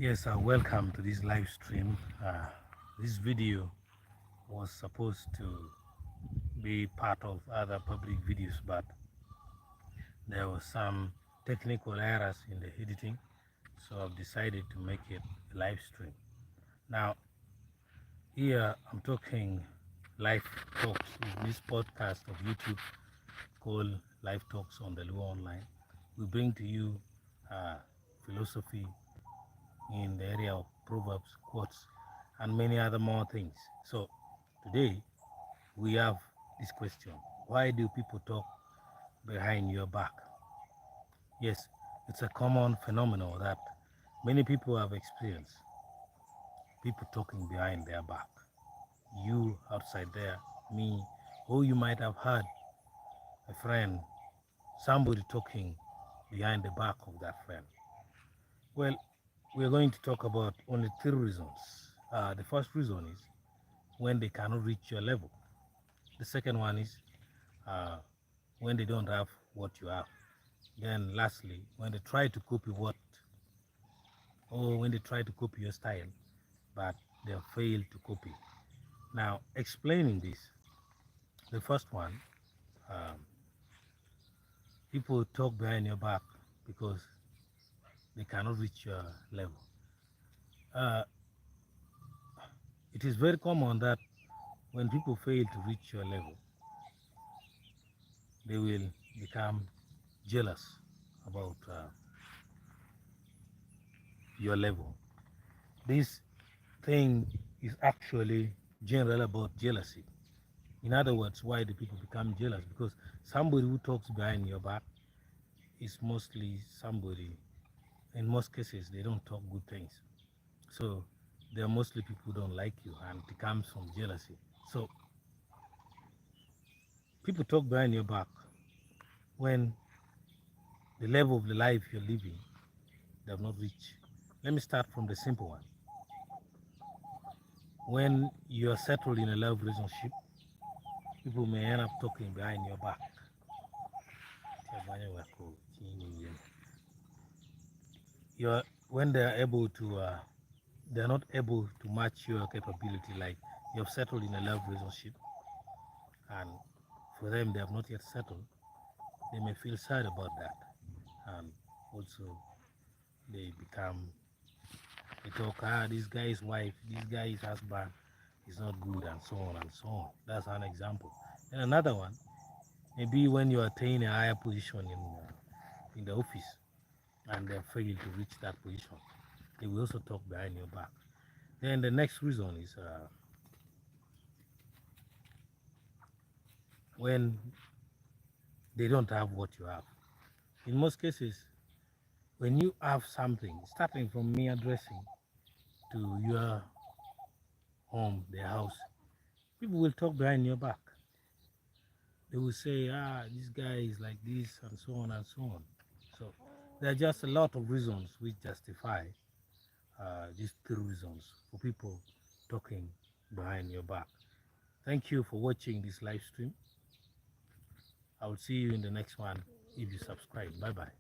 Yes, welcome to this live stream. This video was supposed to be part of other public videos, but there was some technical errors in the editing, so I've decided to make it a live stream. Now, here I'm talking live talks in this podcast of YouTube called Live Talks on the Luo Online. We bring to you philosophy in the area of proverbs, quotes, and many other more things. So today we have this question: why do people talk behind your back? Yes, it's a common phenomenon that many people have experienced. People talking behind their back. You outside there, me, or you might have heard a friend, somebody talking behind the back of that friend. Well, we're going to talk about only three reasons. The first reason is when they cannot reach your level. The second one is when they don't have what you have. Then lastly, when they try to copy when they try to copy your style, but they have failed to copy. Now, explaining this, the first one, um, people talk behind your back because they cannot reach your level. Uh, it is very common that when people fail to reach your level, they will become jealous about your level. This thing is actually general about jealousy. In other words, why do people become jealous? Because somebody who talks behind your back is mostly somebody, in most cases, they don't talk good things. So there are mostly people who don't like you, and it comes from jealousy. So people talk behind your back when the level of the life you're living they have not reached. Let me start from the simple one. When you are settled in a love relationship, people may end up talking behind your back. You're, when they are able to, they are not able to match your capability. Like you have settled in a love relationship, and for them they have not yet settled. They may feel sad about that, and also they become, they talk, this guy's wife, this guy's husband is not good, and so on and so on. That's an example. And another one, maybe when you attain a higher position in the office and they fail to reach that position, they will also talk behind your back. Then the next reason is when they don't have what you have. In most cases, when you have something, starting from mere dressing to your home, their house, people will talk behind your back. They will say, this guy is like this, and so on and so on. So there are just a lot of reasons which justify these three reasons for people talking behind your back. Thank you for watching this live stream. I will see you in the next one if you subscribe. Bye bye.